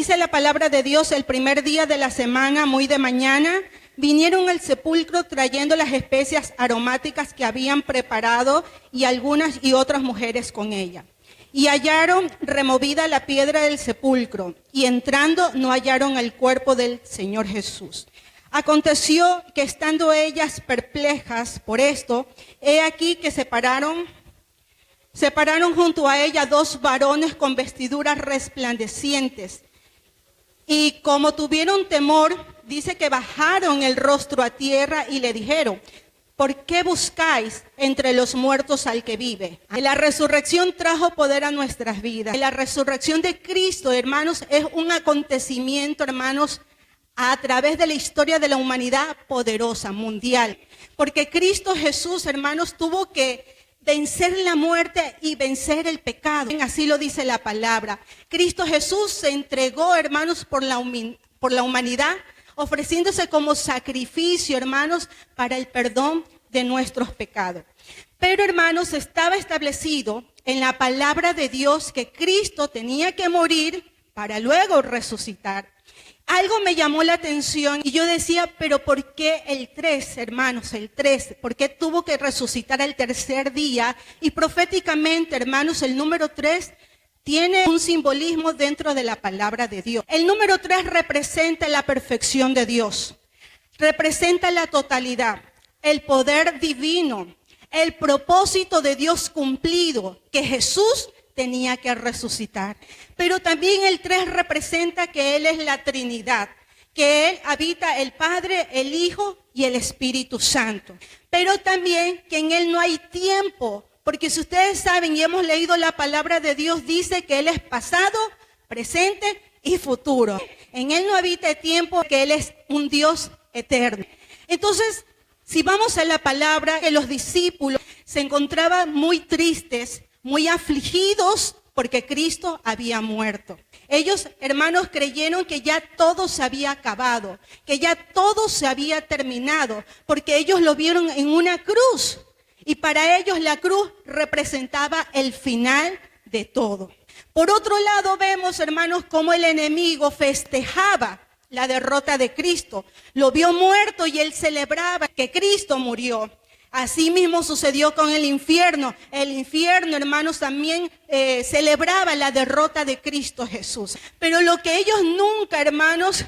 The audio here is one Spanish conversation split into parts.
Dice la palabra de Dios, el primer día de la semana, muy de mañana, vinieron al sepulcro trayendo las especias aromáticas que habían preparado y algunas y otras mujeres con ella. Y hallaron removida la piedra del sepulcro, y entrando no hallaron el cuerpo del Señor Jesús. Aconteció que estando ellas perplejas por esto, he aquí que separaron junto a ella dos varones con vestiduras resplandecientes. Y como tuvieron temor, dice que bajaron el rostro a tierra y le dijeron: ¿por qué buscáis entre los muertos al que vive? La resurrección trajo poder a nuestras vidas. La resurrección de Cristo, hermanos, es un acontecimiento, hermanos, a través de la historia de la humanidad poderosa, mundial. Porque Cristo Jesús, hermanos, tuvo que vencer la muerte y vencer el pecado. Así lo dice la palabra. Cristo Jesús se entregó, hermanos, por la humanidad, ofreciéndose como sacrificio, hermanos, para el perdón de nuestros pecados. Pero, hermanos, estaba establecido en la palabra de Dios que Cristo tenía que morir para luego resucitar. Algo me llamó la atención y yo decía, pero ¿por qué el 3, hermanos, el 3? ¿Por qué tuvo que resucitar al tercer día? Y proféticamente, hermanos, el número 3 tiene un simbolismo dentro de la palabra de Dios. El número 3 representa la perfección de Dios, representa la totalidad, el poder divino, el propósito de Dios cumplido, que Jesús tenía que resucitar. Pero también el 3 representa que Él es la Trinidad, que Él habita el Padre, el Hijo y el Espíritu Santo. Pero también que en Él no hay tiempo, porque si ustedes saben y hemos leído la palabra de Dios, dice que Él es pasado, presente y futuro. En Él no habita tiempo, que Él es un Dios eterno. Entonces, si vamos a la palabra, que los discípulos se encontraban muy tristes, muy afligidos, porque Cristo había muerto. Ellos, hermanos, creyeron que ya todo se había acabado, que ya todo se había terminado, porque ellos lo vieron en una cruz. Y para ellos la cruz representaba el final de todo. Por otro lado vemos, hermanos, cómo el enemigo festejaba la derrota de Cristo. Lo vio muerto y él celebraba que Cristo murió. Así mismo sucedió con el infierno. El infierno, hermanos, también celebraba la derrota de Cristo Jesús. Pero lo que ellos nunca, hermanos,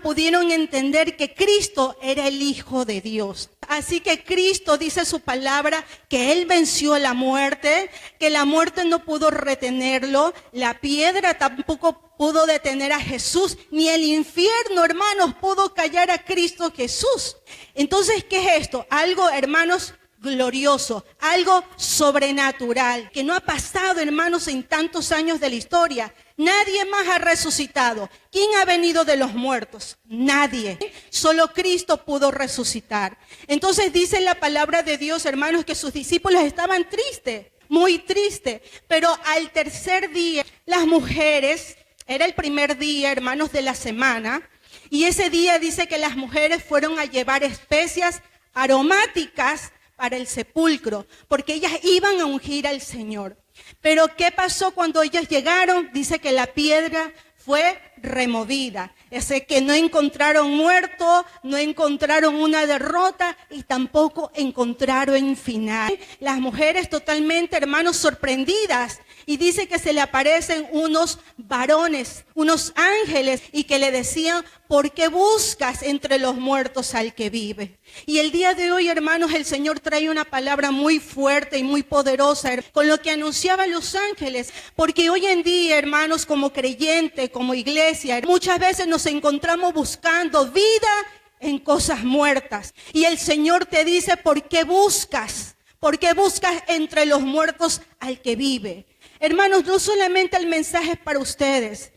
pudieron entender que Cristo era el Hijo de Dios. Así que Cristo dice su palabra que Él venció la muerte, que la muerte no pudo retenerlo, la piedra tampoco pudo detener a Jesús, ni el infierno, hermanos, pudo callar a Cristo Jesús. Entonces, ¿qué es esto? Algo, hermanos, glorioso, algo sobrenatural, que no ha pasado, hermanos, en tantos años de la historia. Nadie más ha resucitado. ¿Quién ha venido de los muertos? Nadie. Solo Cristo pudo resucitar. Entonces dice la palabra de Dios, hermanos, que sus discípulos estaban tristes, muy tristes. Pero al tercer día, las mujeres, era el primer día, hermanos, de la semana, y ese día dice que las mujeres fueron a llevar especias aromáticas para el sepulcro, porque ellas iban a ungir al Señor. Pero ¿qué pasó cuando ellas llegaron? Dice que la piedra fue removida. Es que no encontraron muerto, no encontraron una derrota y tampoco encontraron final. Las mujeres totalmente, hermanos, sorprendidas. Y dice que se le aparecen unos varones, unos ángeles, y que le decían: ¿por qué buscas entre los muertos al que vive? Y el día de hoy, hermanos, el Señor trae una palabra muy fuerte y muy poderosa con lo que anunciaban los ángeles. Porque hoy en día, hermanos, como creyente, como iglesia, muchas veces nos encontramos buscando vida en cosas muertas. Y el Señor te dice: ¿por qué buscas? ¿Por qué buscas entre los muertos al que vive? Hermanos, no solamente el mensaje es para ustedes.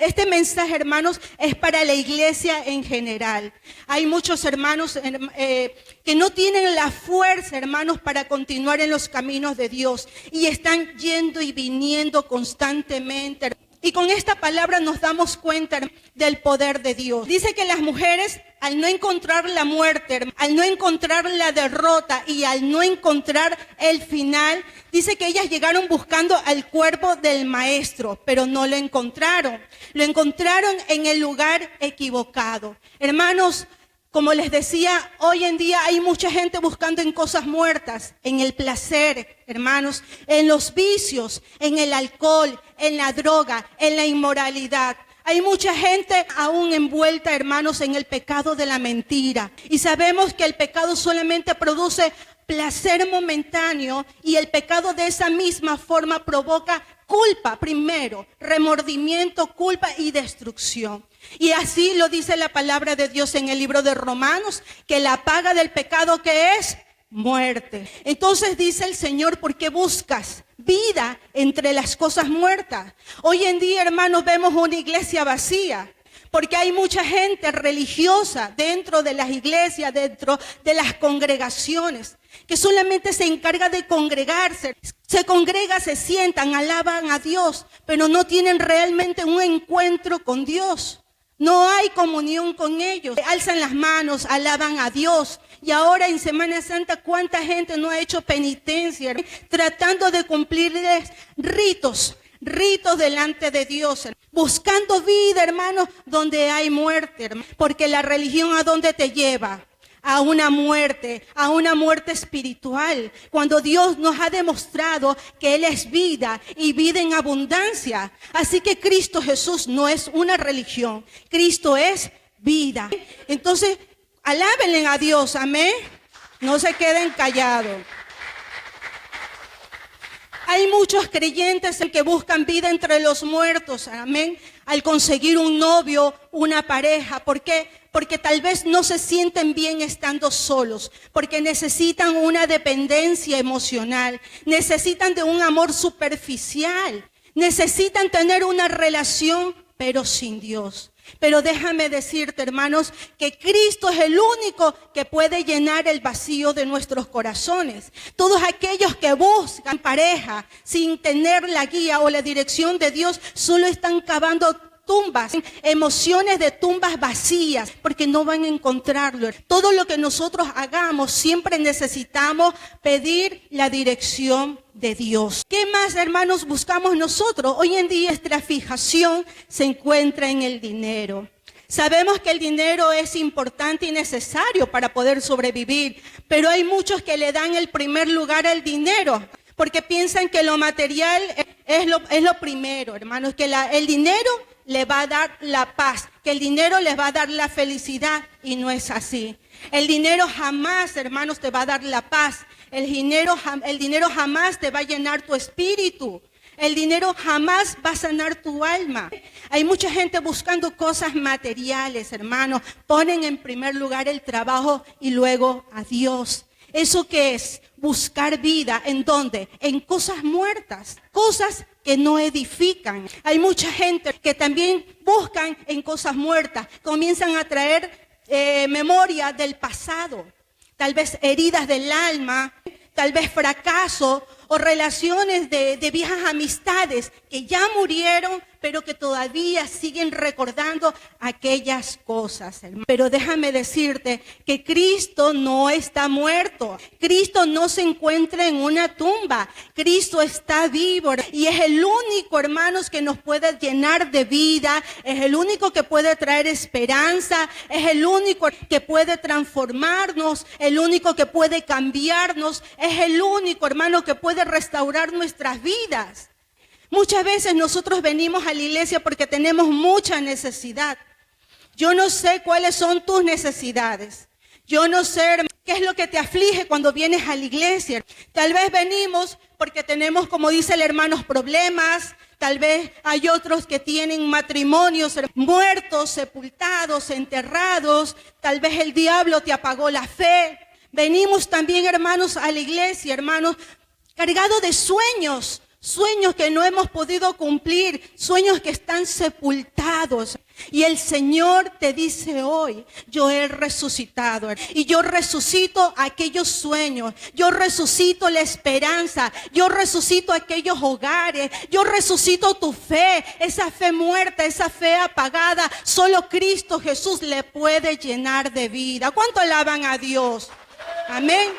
Este mensaje, hermanos, es para la iglesia en general. Hay muchos hermanos que no tienen la fuerza, hermanos, para continuar en los caminos de Dios. Y están yendo y viniendo constantemente Y con esta palabra nos damos cuenta del poder de Dios. Dice que las mujeres, al no encontrar la muerte, al no encontrar la derrota y al no encontrar el final, dice que ellas llegaron buscando al cuerpo del maestro, pero no lo encontraron. Lo encontraron en el lugar equivocado. Hermanos, como les decía, hoy en día hay mucha gente buscando en cosas muertas, en el placer, hermanos, en los vicios, en el alcohol, en la droga, en la inmoralidad. Hay mucha gente aún envuelta, hermanos, en el pecado de la mentira. Y sabemos que el pecado solamente produce placer momentáneo y el pecado de esa misma forma provoca culpa primero, remordimiento, culpa y destrucción. Y así lo dice la palabra de Dios en el libro de Romanos, que la paga del pecado que es muerte. Entonces dice el Señor, ¿por qué buscas vida entre las cosas muertas? Hoy en día, hermanos, vemos una iglesia vacía, porque hay mucha gente religiosa dentro de las iglesias, dentro de las congregaciones, que solamente se encarga de congregarse. Se congrega, se sientan, alaban a Dios, pero no tienen realmente un encuentro con Dios. No hay comunión con ellos. Alzan las manos, alaban a Dios. Y ahora en Semana Santa, ¿cuánta gente no ha hecho penitencia? Tratando de cumplirles ritos delante de Dios. Buscando vida, hermanos, donde hay muerte. Porque la religión, ¿a dónde te lleva? A una muerte espiritual. Cuando Dios nos ha demostrado que Él es vida y vida en abundancia. Así que Cristo Jesús no es una religión. Cristo es vida. Entonces, alábenle a Dios, amén. No se queden callados. Hay muchos creyentes que buscan vida entre los muertos, amén, al conseguir un novio, una pareja. ¿Por qué? Porque tal vez no se sienten bien estando solos, porque necesitan una dependencia emocional, necesitan de un amor superficial, necesitan tener una relación, pero sin Dios. Pero déjame decirte, hermanos, que Cristo es el único que puede llenar el vacío de nuestros corazones. Todos aquellos que buscan pareja sin tener la guía o la dirección de Dios, solo están cavando tumbas, emociones de tumbas vacías, porque no van a encontrarlo. Todo lo que nosotros hagamos, siempre necesitamos pedir la dirección de Dios. ¿Qué más, hermanos, buscamos nosotros? Hoy en día nuestra fijación se encuentra en el dinero. Sabemos que el dinero es importante y necesario para poder sobrevivir, pero hay muchos que le dan el primer lugar al dinero, porque piensan que lo material es lo primero, hermanos, que el dinero le va a dar la paz, que el dinero les va a dar la felicidad, y no es así. El dinero jamás, hermanos, te va a dar la paz. El dinero jamás te va a llenar tu espíritu. El dinero jamás va a sanar tu alma. Hay mucha gente buscando cosas materiales, hermanos. Ponen en primer lugar el trabajo y luego a Dios. ¿Eso qué es? Buscar vida. ¿En dónde? En cosas muertas, cosas que no edifican. Hay mucha gente que también buscan en cosas muertas. Comienzan a traer memoria del pasado. Tal vez heridas del alma, tal vez fracaso o relaciones de viejas amistades que ya murieron, pero que todavía siguen recordando aquellas cosas. Pero déjame decirte que Cristo no está muerto. Cristo no se encuentra en una tumba. Cristo está vivo y es el único, hermanos, que nos puede llenar de vida. Es el único que puede traer esperanza. Es el único que puede transformarnos. El único que puede cambiarnos. Es el único, hermano, que puede restaurar nuestras vidas. Muchas veces nosotros venimos a la iglesia porque tenemos mucha necesidad. Yo no sé cuáles son tus necesidades. Yo no sé qué es lo que te aflige cuando vienes a la iglesia. Tal vez venimos porque tenemos, como dice el hermano, problemas. Tal vez hay otros que tienen matrimonios muertos, sepultados, enterrados. Tal vez el diablo te apagó la fe. Venimos también, hermanos, a la iglesia, hermanos, cargados de sueños sueños que no hemos podido cumplir, sueños que están sepultados. Y el Señor te dice hoy, yo he resucitado y yo resucito aquellos sueños, yo resucito la esperanza, yo resucito aquellos hogares, yo resucito tu fe, esa fe muerta, esa fe apagada. Solo Cristo Jesús le puede llenar de vida. ¿Cuánto alaban a Dios? Amén.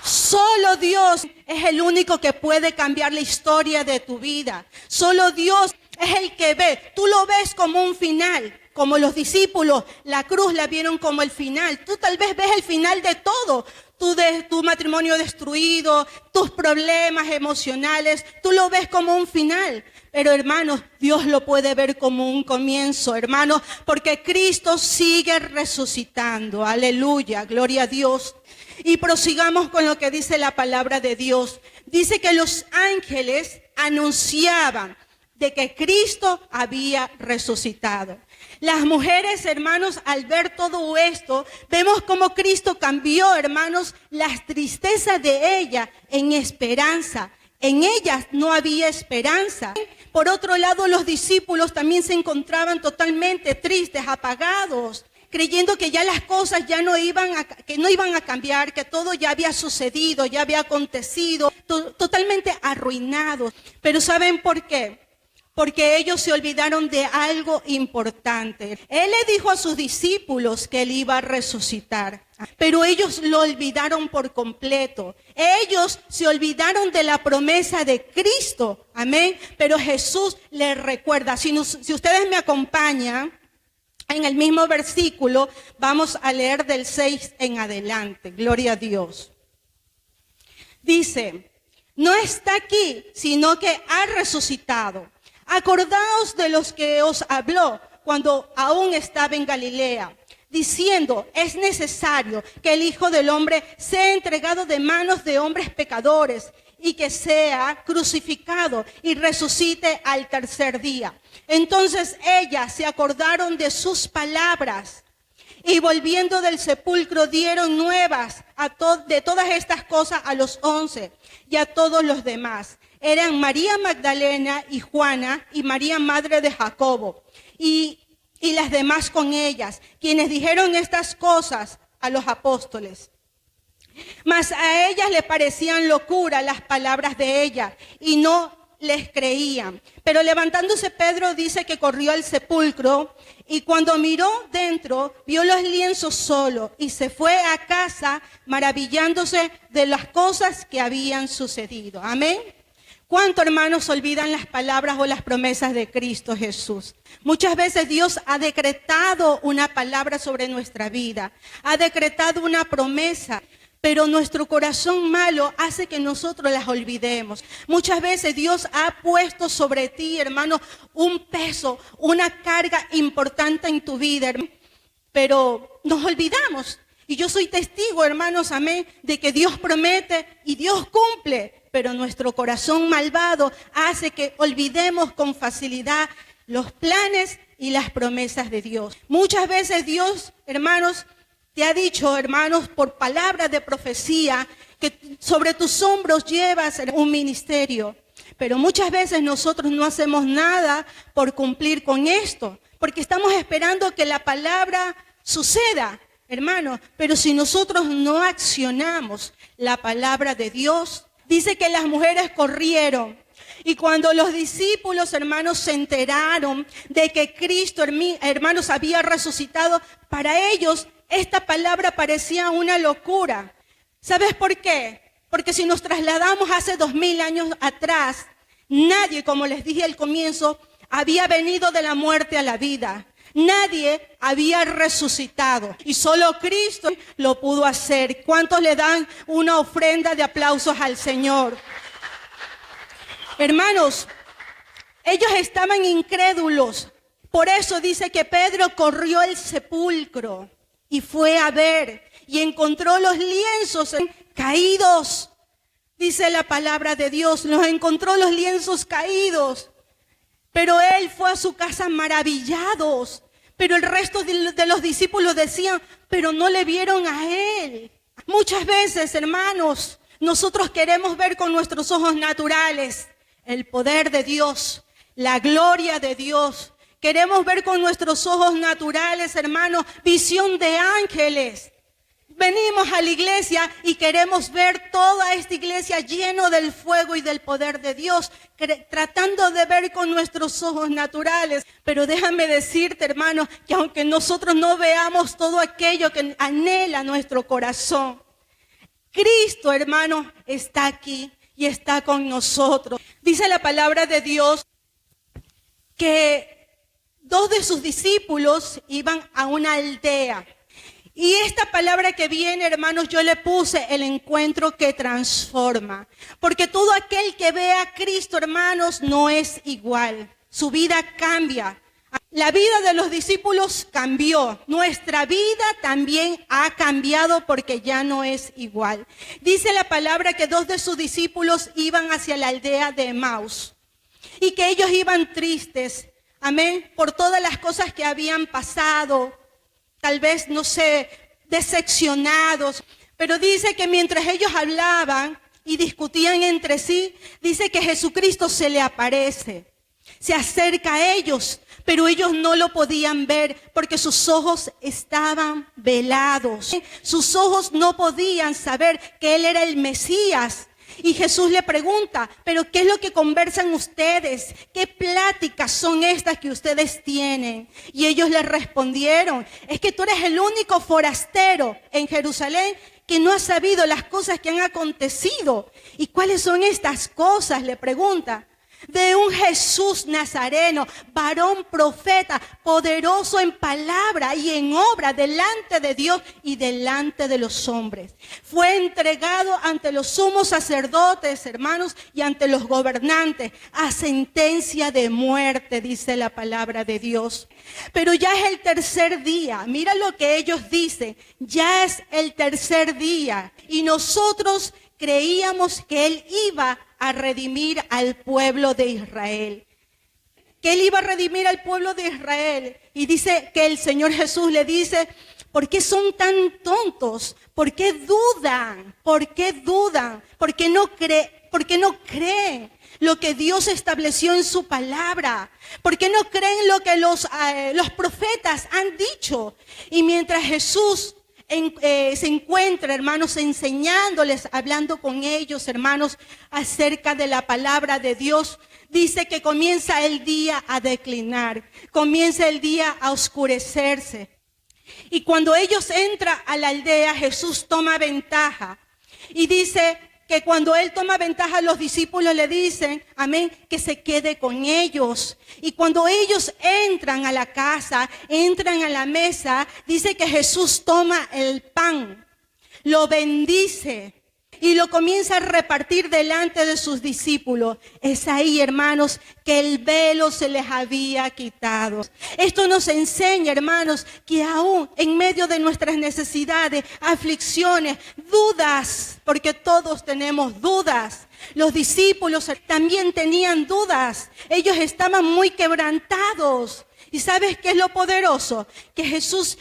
Solo Dios es el único que puede cambiar la historia de tu vida. Solo Dios es el que ve. Tú lo ves como un final, como los discípulos. La cruz la vieron como el final. Tú tal vez ves el final de todo. Tu matrimonio destruido, tus problemas emocionales. Tú lo ves como un final. Pero hermanos, Dios lo puede ver como un comienzo, hermanos, porque Cristo sigue resucitando. Aleluya, gloria a Dios. Y prosigamos con lo que dice la palabra de Dios. Dice que los ángeles anunciaban de que Cristo había resucitado. Las mujeres, hermanos, al ver todo esto, vemos cómo Cristo cambió, hermanos, las tristezas de ella en esperanza. En ellas no había esperanza. Por otro lado, los discípulos también se encontraban totalmente tristes, apagados, creyendo que ya las cosas ya no iban a cambiar, que todo ya había sucedido, ya había acontecido, totalmente arruinados. Pero ¿saben por qué? Porque ellos se olvidaron de algo importante. Él le dijo a sus discípulos que él iba a resucitar, pero ellos lo olvidaron por completo. Ellos se olvidaron de la promesa de Cristo, amén. Pero Jesús les recuerda. Si ustedes me acompañan, en el mismo versículo vamos a leer del 6 en adelante. Gloria a Dios. Dice, no está aquí, sino que ha resucitado. Acordaos de los que os habló cuando aún estaba en Galilea, diciendo, es necesario que el Hijo del Hombre sea entregado de manos de hombres pecadores y que sea crucificado y resucite al tercer día. Entonces ellas se acordaron de sus palabras y volviendo del sepulcro dieron nuevas de todas estas cosas a los 11 y a todos los demás. Eran María Magdalena y Juana y María madre de Jacobo y las demás con ellas, quienes dijeron estas cosas a los apóstoles. Mas a ellas le parecían locura las palabras de ella y no les creían. Pero levantándose Pedro dice que corrió al sepulcro y cuando miró dentro vio los lienzos solos y se fue a casa maravillándose de las cosas que habían sucedido. Amén. ¿Cuánto, hermanos, olvidan las palabras o las promesas de Cristo Jesús? Muchas veces Dios ha decretado una palabra sobre nuestra vida, ha decretado una promesa, pero nuestro corazón malo hace que nosotros las olvidemos. Muchas veces Dios ha puesto sobre ti, hermano, un peso, una carga importante en tu vida, pero nos olvidamos. Y yo soy testigo, hermanos, amén, de que Dios promete y Dios cumple. Pero nuestro corazón malvado hace que olvidemos con facilidad los planes y las promesas de Dios. Muchas veces Dios, hermanos, te ha dicho, hermanos, por palabras de profecía, que sobre tus hombros llevas un ministerio. Pero muchas veces nosotros no hacemos nada por cumplir con esto, porque estamos esperando que la palabra suceda, hermanos. Pero si nosotros no accionamos la palabra de Dios, dice que las mujeres corrieron. Y cuando los discípulos, hermanos, se enteraron de que Cristo, hermanos, había resucitado, para ellos esta palabra parecía una locura. ¿Sabes por qué? Porque si nos trasladamos hace 2000 años atrás, nadie, como les dije al comienzo, había venido de la muerte a la vida. Nadie había resucitado y solo Cristo lo pudo hacer. ¿Cuántos le dan una ofrenda de aplausos al Señor? Hermanos, ellos estaban incrédulos. Por eso dice que Pedro corrió al sepulcro y fue a ver y encontró los lienzos caídos. Dice la palabra de Dios, los encontró los lienzos caídos. Pero él fue a su casa maravillados. Pero el resto de los discípulos decían, pero no le vieron a él. Muchas veces, hermanos, Nosotros queremos ver con nuestros ojos naturales el poder de Dios, la gloria de Dios. Queremos ver con nuestros ojos naturales, hermanos, visión de ángeles. Venimos a la iglesia y queremos ver toda esta iglesia lleno del fuego y del poder de Dios, tratando de ver con nuestros ojos naturales. Pero déjame decirte, hermano, que aunque nosotros no veamos todo aquello que anhela nuestro corazón, Cristo, hermano, está aquí y está con nosotros. Dice la palabra de Dios que 2 de sus discípulos iban a una aldea. Y esta palabra que viene, hermanos, yo le puse el encuentro que transforma. Porque todo aquel que ve a Cristo, hermanos, no es igual. Su vida cambia. La vida de los discípulos cambió. Nuestra vida también ha cambiado porque ya no es igual. Dice la palabra que 2 de sus discípulos iban hacia la aldea de Emaús. Y que ellos iban tristes, amén, por todas las cosas que habían pasado. Tal vez, no sé, decepcionados. Pero dice que mientras ellos hablaban y discutían entre sí, dice que Jesucristo se le aparece. Se acerca a ellos, pero ellos no lo podían ver porque sus ojos estaban velados. Sus ojos no podían saber que Él era el Mesías. Y Jesús le pregunta, ¿pero qué es lo que conversan ustedes? ¿Qué pláticas son estas que ustedes tienen? Y ellos le respondieron, es que tú eres el único forastero en Jerusalén que no ha sabido las cosas que han acontecido. ¿Y cuáles son estas cosas? Le pregunta. De un Jesús Nazareno, varón profeta, poderoso en palabra y en obra delante de Dios y delante de los hombres. Fue entregado ante los sumos sacerdotes, hermanos, y ante los gobernantes a sentencia de muerte, dice la palabra de Dios. Pero ya es el tercer día. Mira lo que ellos dicen. Ya es el tercer día. Y nosotros creíamos que Él iba a redimir al pueblo de Israel. Que Él iba a redimir al pueblo de Israel. Y dice que el Señor Jesús le dice, ¿por qué son tan tontos? ¿Por qué dudan? ¿Por qué dudan? ¿Por qué no creen lo que Dios estableció en su palabra? ¿Por qué no creen lo que los profetas han dicho? Y mientras Jesús se encuentra, hermanos, enseñándoles, hablando con ellos, hermanos, acerca de la palabra de Dios, dice que comienza el día a declinar, comienza el día a oscurecerse. Y cuando ellos entran a la aldea, Jesús toma ventaja. Y dice que cuando Él toma ventaja, los discípulos le dicen, amén, que se quede con ellos. Y cuando ellos entran a la casa, entran a la mesa, dice que Jesús toma el pan, lo bendice y lo comienza a repartir delante de sus discípulos. Es ahí, hermanos, que el velo se les había quitado. Esto nos enseña, hermanos, que aún en medio de nuestras necesidades, aflicciones, dudas, porque todos tenemos dudas. Los discípulos también tenían dudas. Ellos estaban muy quebrantados. ¿Y sabes qué es lo poderoso? Que Jesús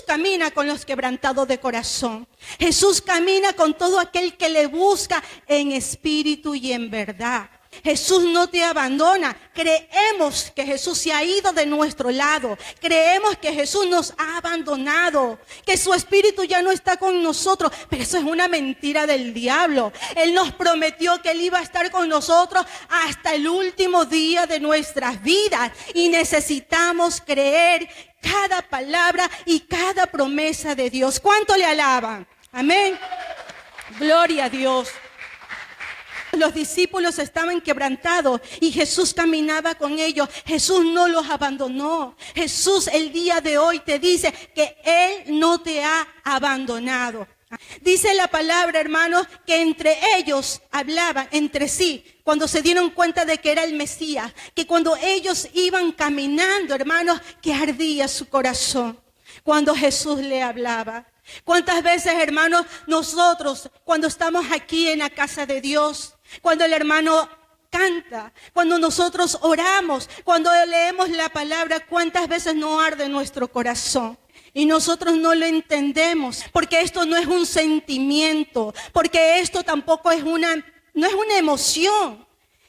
camina con los quebrantados de corazón. Jesús camina con todo aquel que le busca en espíritu y en verdad. Jesús no te abandona. Creemos que Jesús se ha ido de nuestro lado. Creemos que Jesús nos ha abandonado, que su espíritu ya no está con nosotros. Pero eso es una mentira del diablo. Él nos prometió que Él iba a estar con nosotros hasta el último día de nuestras vidas. Y necesitamos creer cada palabra y cada promesa de Dios. ¿Cuánto le alaban? Amén. Gloria a Dios. Los discípulos estaban quebrantados y Jesús caminaba con ellos. Jesús no los abandonó. Jesús el día de hoy te dice que Él no te ha abandonado. Dice la palabra, hermanos, que entre ellos hablaban entre sí cuando se dieron cuenta de que era el Mesías, que cuando ellos iban caminando, hermanos, que ardía su corazón cuando Jesús le hablaba. ¿Cuántas veces, hermanos, nosotros cuando estamos aquí en la casa de Dios, cuando el hermano canta, cuando nosotros oramos, cuando leemos la palabra, cuántas veces no arde nuestro corazón? Y nosotros no lo entendemos, porque esto no es un sentimiento, porque esto tampoco es no es una emoción.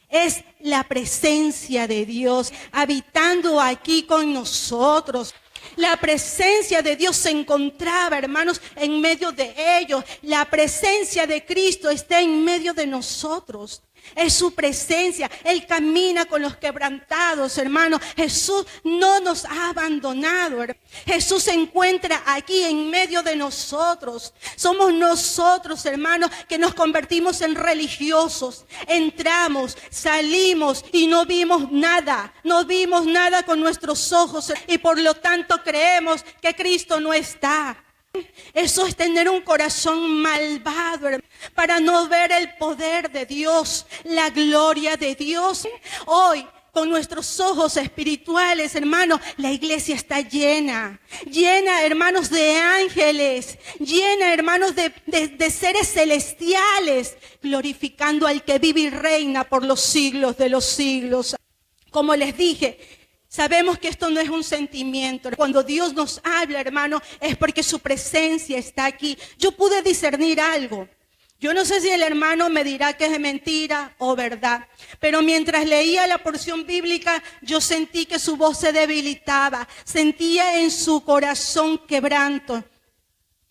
Es la presencia de Dios habitando aquí con nosotros. La presencia de Dios se encontraba, hermanos, en medio de ellos. La presencia de Cristo está en medio de nosotros. Es su presencia. Él camina con los quebrantados, hermanos. Jesús no nos ha abandonado. Jesús se encuentra aquí en medio de nosotros. Somos nosotros, hermanos, que nos convertimos en religiosos. Entramos, salimos y no vimos nada. No vimos nada con nuestros ojos y por lo tanto creemos que Cristo no está. Eso es tener un corazón malvado, hermano, para no ver el poder de Dios, la gloria de Dios. Hoy, con nuestros ojos espirituales, hermanos, la iglesia está llena, hermanos, de ángeles, llena, hermanos, de seres celestiales, glorificando al que vive y reina por los siglos de los siglos. Como les dije, sabemos que esto no es un sentimiento. Cuando Dios nos habla, hermano, es porque su presencia está aquí. Yo pude discernir algo. Yo no sé si el hermano me dirá que es mentira o verdad, pero mientras leía la porción bíblica, yo sentí que su voz se debilitaba. Sentía en su corazón quebranto.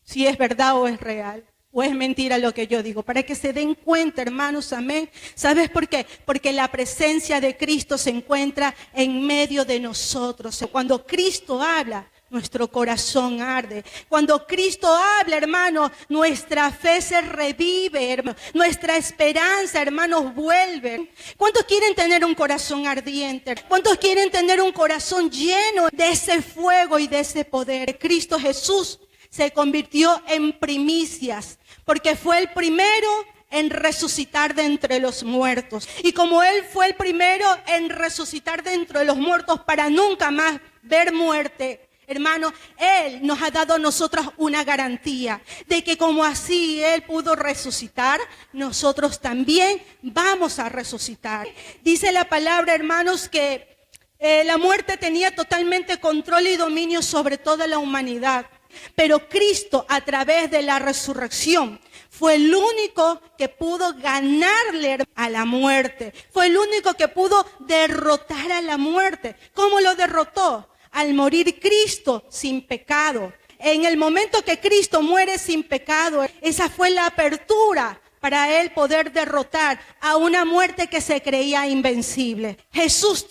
Si es verdad o es real. ¿O es mentira lo que yo digo? Para que se den cuenta, hermanos, amén. ¿Sabes por qué? Porque la presencia de Cristo se encuentra en medio de nosotros. Cuando Cristo habla, nuestro corazón arde. Cuando Cristo habla, hermanos, nuestra fe se revive, hermanos. Nuestra esperanza, hermanos, vuelve. ¿Cuántos quieren tener un corazón ardiente? ¿Cuántos quieren tener un corazón lleno de ese fuego y de ese poder? Cristo Jesús se convirtió en primicias, porque fue el primero en resucitar de entre los muertos. Y como Él fue el primero en resucitar de entre los muertos para nunca más ver muerte, hermano, Él nos ha dado a nosotros una garantía de que como así Él pudo resucitar, nosotros también vamos a resucitar. Dice la palabra, hermanos, que la muerte tenía totalmente control y dominio sobre toda la humanidad. Pero Cristo, a través de la resurrección, fue el único que pudo ganarle a la muerte. Fue el único que pudo derrotar a la muerte. ¿Cómo lo derrotó? Al morir Cristo sin pecado. En el momento que Cristo muere sin pecado, esa fue la apertura para Él poder derrotar a una muerte que se creía invencible. Jesús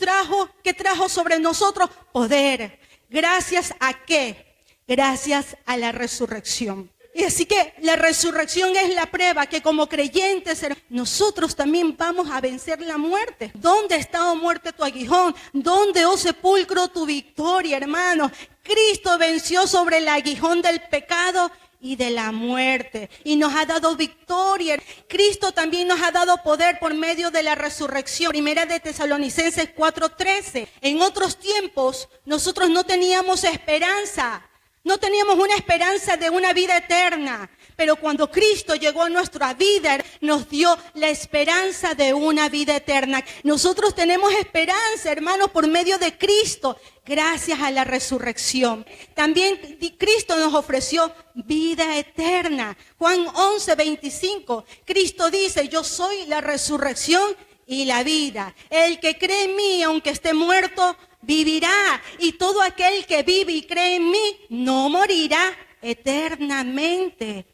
¿qué trajo sobre nosotros? Poder. ¿Gracias a qué? Gracias a la resurrección. Y así que la resurrección es la prueba que como creyentes nosotros también vamos a vencer la muerte. ¿Dónde está, oh muerte, tu aguijón? ¿Dónde, oh sepulcro, tu victoria, hermano? Cristo venció sobre el aguijón del pecado y de la muerte y nos ha dado victoria. Cristo también nos ha dado poder por medio de la resurrección. Primera de Tesalonicenses 4:13. En otros tiempos nosotros no teníamos esperanza. No teníamos una esperanza de una vida eterna, pero cuando Cristo llegó a nuestra vida, nos dio la esperanza de una vida eterna. Nosotros tenemos esperanza, hermanos, por medio de Cristo, gracias a la resurrección. También Cristo nos ofreció vida eterna. Juan 11:25, Cristo dice, yo soy la resurrección y la vida. El que cree en mí, aunque esté muerto, vivirá, y todo aquel que vive y cree en mí no morirá eternamente.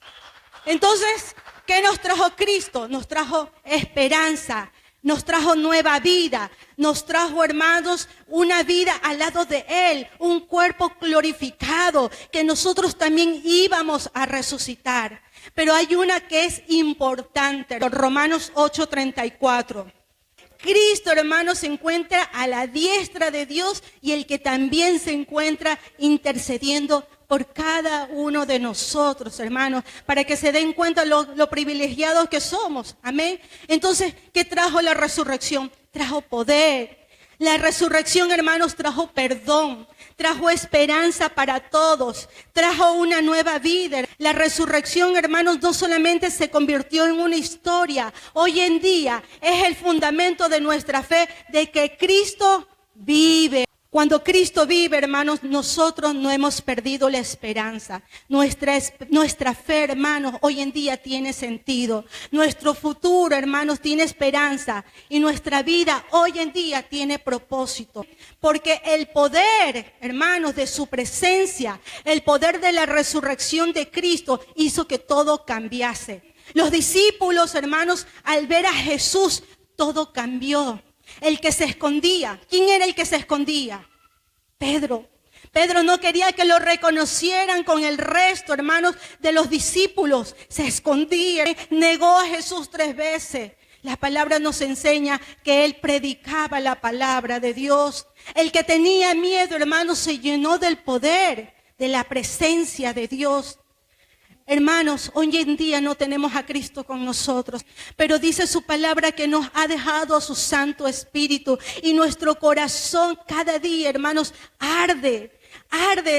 Entonces, ¿qué nos trajo Cristo? Nos trajo esperanza, nos trajo nueva vida, nos trajo, hermanos, una vida al lado de Él, un cuerpo glorificado que nosotros también íbamos a resucitar. Pero hay una que es importante, Romanos 8:34. Cristo, hermanos, se encuentra a la diestra de Dios y el que también se encuentra intercediendo por cada uno de nosotros, hermanos, para que se den cuenta lo privilegiados que somos. Amén. Entonces, ¿qué trajo la resurrección? Trajo poder. La resurrección, hermanos, trajo perdón, trajo esperanza para todos, trajo una nueva vida. La resurrección, hermanos, no solamente se convirtió en una historia, hoy en día es el fundamento de nuestra fe de que Cristo vive. Cuando Cristo vive, hermanos, nosotros no hemos perdido la esperanza. Nuestra fe, hermanos, hoy en día tiene sentido. Nuestro futuro, hermanos, tiene esperanza. Y nuestra vida hoy en día tiene propósito. Porque el poder, hermanos, de su presencia, el poder de la resurrección de Cristo hizo que todo cambiase. Los discípulos, hermanos, al ver a Jesús, todo cambió. El que se escondía. ¿Quién era el que se escondía? Pedro. Pedro no quería que lo reconocieran con el resto, hermanos, de los discípulos. Se escondía, negó a Jesús 3 veces. La palabra nos enseña que él predicaba la palabra de Dios. El que tenía miedo, hermanos, se llenó del poder, de la presencia de Dios. Hermanos, hoy en día no tenemos a Cristo con nosotros, pero dice su palabra que nos ha dejado a su Santo Espíritu y nuestro corazón cada día, hermanos, arde,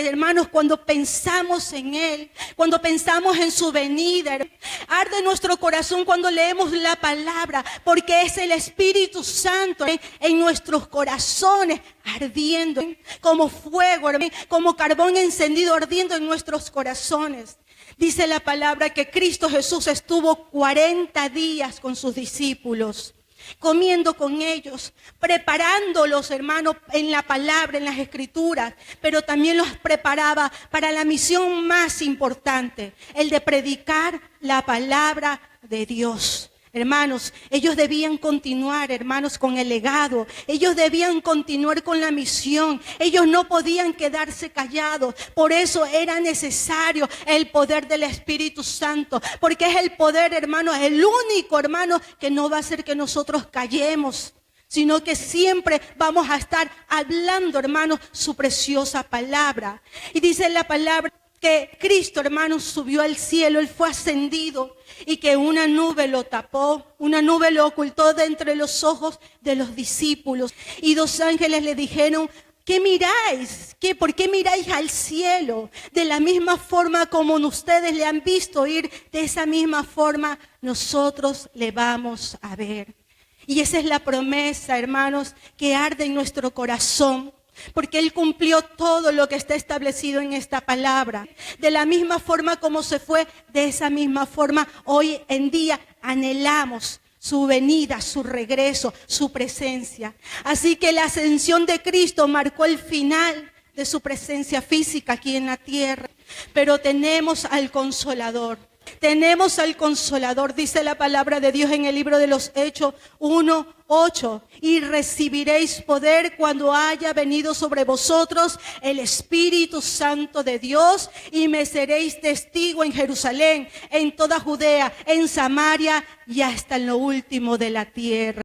hermanos, cuando pensamos en Él, cuando pensamos en su venida. Arde nuestro corazón cuando leemos la palabra, porque es el Espíritu Santo en nuestros corazones, ardiendo como fuego, como carbón encendido, ardiendo en nuestros corazones. Dice la palabra que Cristo Jesús estuvo 40 días con sus discípulos, comiendo con ellos, preparándolos, hermanos, en la palabra, en las escrituras, pero también los preparaba para la misión más importante, el de predicar la palabra de Dios. Hermanos, ellos debían continuar, hermanos, con el legado. Ellos debían continuar con la misión. Ellos no podían quedarse callados. Por eso era necesario el poder del Espíritu Santo. Porque es el poder, hermanos, el único, hermanos, que no va a hacer que nosotros callemos, sino que siempre vamos a estar hablando, hermanos, su preciosa palabra. Y dice la palabra que Cristo, hermanos, subió al cielo, Él fue ascendido y que una nube lo tapó, una nube lo ocultó de entre los ojos de los discípulos. Y 2 ángeles le dijeron: ¿qué miráis? ¿Por qué miráis al cielo? De la misma forma como ustedes le han visto ir, de esa misma forma nosotros le vamos a ver. Y esa es la promesa, hermanos, que arde en nuestro corazón. Porque Él cumplió todo lo que está establecido en esta palabra. De la misma forma como se fue, de esa misma forma hoy en día anhelamos su venida, su regreso, su presencia. Así que la ascensión de Cristo marcó el final de su presencia física aquí en la tierra. Pero tenemos al Consolador. Tenemos al Consolador, dice la palabra de Dios en el libro de los Hechos 1:8. Y recibiréis poder cuando haya venido sobre vosotros el Espíritu Santo de Dios, y me seréis testigo en Jerusalén, en toda Judea, en Samaria y hasta en lo último de la tierra.